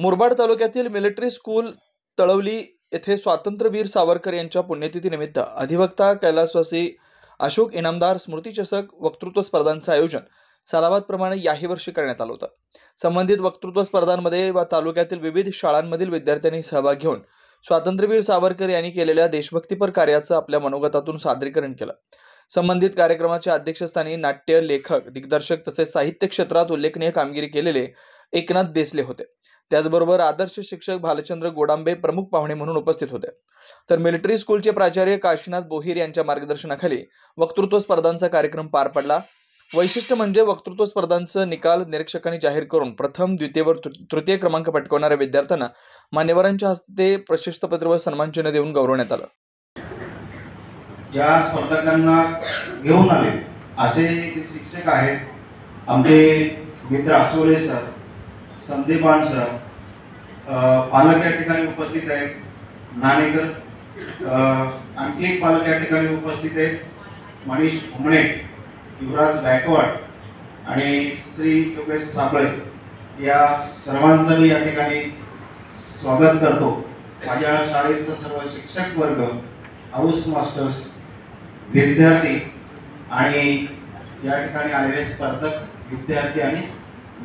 मुरबाड तालुक्यातील military school Talawali येथे स्वातंत्र्यवीर सावरकर यांच्या पुण्यतिथीनिमित्त अधिवक्ता कैलासवासी अशोक इनामदार स्मृतिचषक वक्तृत्व स्पर्धांचे आयोजन सालाबादप्रमाणे याही वर्षी करण्यात आले होते। संबंधित वक्तृत्व स्पर्धांमध्ये व तालुक्यातील विविध शाळांमधील विद्यार्थ्यांनी सहभाग घेऊन स्वातंत्र्यवीर सावरकर यांनी केलेल्या देशभक्तीपर कार्याचं आपल्या मनोगतातून सादरीकरण केलं। संबंधित कार्यक्रमाच्या अध्यक्षस्थानी नाट्य लेखक, दिग्दर्शक तसेच साहित्य क्षेत्रात उल्लेखनीय कामगिरी केलेले एकनाथ देसले होते। त्याचबरोबर आदर्श शिक्षक भालचंद्र गोडांबे प्रमुख पाहुणे म्हणून उपस्थित होते। तर मिलिटरी स्कूलचे प्राचार्य काशीनाथ बोहीर यांच्या मार्गदर्शनाखाली वक्तृत्व स्पर्धांचा कार्यक्रम पार पडला। वैशिष्ट्य म्हणजे वक्तृत्व स्पर्धांचे निकाल निरीक्षकांनी जाहीर करून प्रथम, द्वितीय व तृतीय क्रमांक पटकावणाऱ्या विद्यार्थ्यांना मान्यवरांच्या हस्ते प्रशस्तीपत्र व सन्मानचिन्ह देऊन गौरवण्यात आलं। ज्या स्पर्धकांना घेऊन आले असे शिक्षक आहेत आमचे मित्र आसोले सर, संदीपान सर, पालक या ठिकाणी उपस्थित आहेत, नाणेकर, आणखी एक पालक या ठिकाणी उपस्थित आहेत, मनीष घुमणे, युवराज गायकवाड आणि श्री योगेश साबळे या सर्वांचं मी या ठिकाणी स्वागत करतो। माझ्या शाळेचा सर्व शिक्षक वर्ग, हाऊस मास्टर्स, विद्यार्थी आणि या ठिकाणी आलेले स्पर्धक विद्यार्थी आणि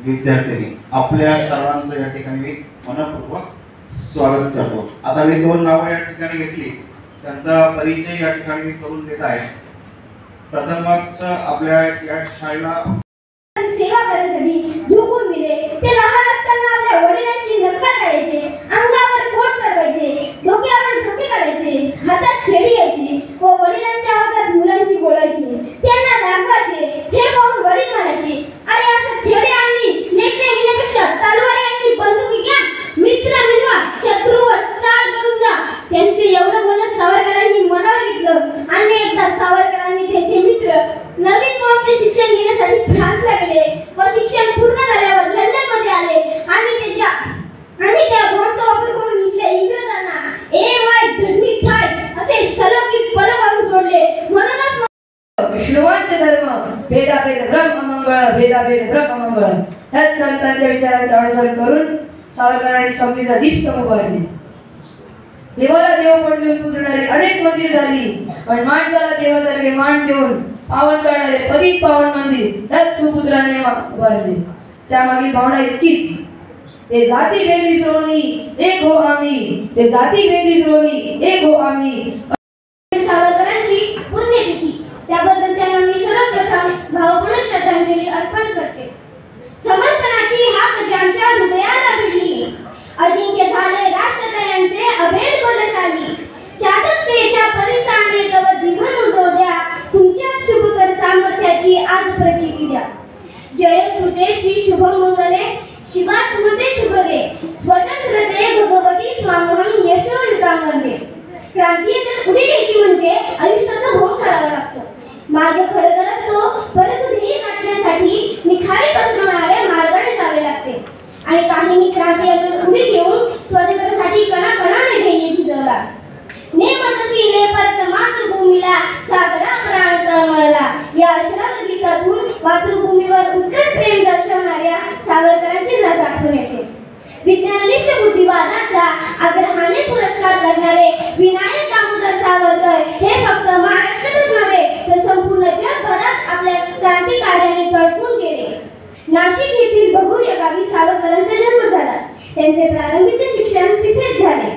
विद्यार्थिनी आपल्या सर्वांचं या ठिकाणी मी मनपूर्वक स्वागत करतो। आता मी दोन नावं या ठिकाणी घेतली, त्यांचा परिचय या ठिकाणी मी करून देत आहे। प्रथमच आपल्या या शाळेला सेवा करण्यासाठी झोकून दिले। ते लहान असताना आपल्या वडिलांची नक्कल करायचे, अंगावर कोट चढवायचे, डोक्यावर टोपी घालायचे, हातात छडी घ्यायची व वडिलांच्या आवाजात मुलांची बोलायचे, त्यांना रागवायचे। हे पाहून वडील म्हणायचे, अरे असं छडी आणि लेखणे घेण्यापेक्षा तलवार आणि बंदुकी घ्या, मित्र मिळवा, शत्रूवर चाल करून जा। त्यांचे एवढं बोलणं सावरकरांनी मनावर घेतलं आणि एकदा सावरकरांनी त्यांचे मित्र नवीन बॉम्बचे शिक्षण घेण्यासाठी फ्रान्सला गेले व शिक्षण पूर्ण झाल्यावर लंडन मध्ये आले आणि त्या बॉम्बचा वापर करून इथल्या इंग्रजांना AY धडनी ठाय असे सलगी पल मारून सोडले। म्हणूनच विष्णुवांचे धर्म भेदाभेद ब्रह्म मंगळ, भेदाभेद ब्रह्म मंगळ ह्याच संतांच्या विचारांचे अनुसरण करून सावरकरांनी समतेचा दीपस्तंभ उभारले। देवाला देवपण देऊन पूजणारी अनेक मंदिर झाली, पण माणसाला देवासारखे मान देऊन पावन करणारे पतित पावन मंदिर ह्याच सुपुत्रांनी उभारले। त्यामागील भावना इतकीच, ते जाती भेद विसरोनी एक हो आम्ही, ते जाती भेद विसरोनी एक हो आम्ही। सावरकरांची पुण्यतिथी, त्याबद्दल त्यांना मी सर्वप्रथम भावपूर्ण श्रद्धांजली अर्पण करते। समर्पणाची हाक ज्यांच्या हृदयाला भिडली, अजिंक्य झाले राष्ट्रदयांचे अभेद बलशाली, चातकतेच्या परिसाने तव जीवन उजवद्या, तुमच्या शुभकर सामर्थ्याची आज प्रचिती द्या। जय सुते श्री शुभमंगले, शिवा सुमते शुभदे, स्वतंत्रते भगवती स्वामहं यशोयुतामध्ये। क्रांतीतर उडी घ्यायची म्हणजे आयुष्याचा भोग करावा लागतो। मार्ग खडतर असतो, परंतु ध्येय गाठण्यासाठी निखारे पसरवणाऱ्या मार्गाने जावे लागते आणि काहींनी क्रांतीतर उडी घेऊन स्वातंत्र्यासाठी कणाकणाने ध्येय झिजवला। नेमतसी ने परत मातृभूमीला सागरा प्राण तळमळला, या अशरावर गीतातून मातृभूमीवर उत्कट प्रेम दर्शवणाऱ्या सावरकरांची जाच आठवण येते। विज्ञाननिष्ठ बुद्धिवादाचा आग्रहाने पुरस्कार करणारे विनायक दामोदर सावरकर हे फक्त महाराष्ट्रातच नव्हे तर संपूर्ण जगभरात आपल्या क्रांती कार्याने तळपून गेले। नाशिक येथील भगूर या गावी सावरकरांचा जन्म झाला। त्यांचे प्रारंभीचे शिक्षण तिथेच झाले।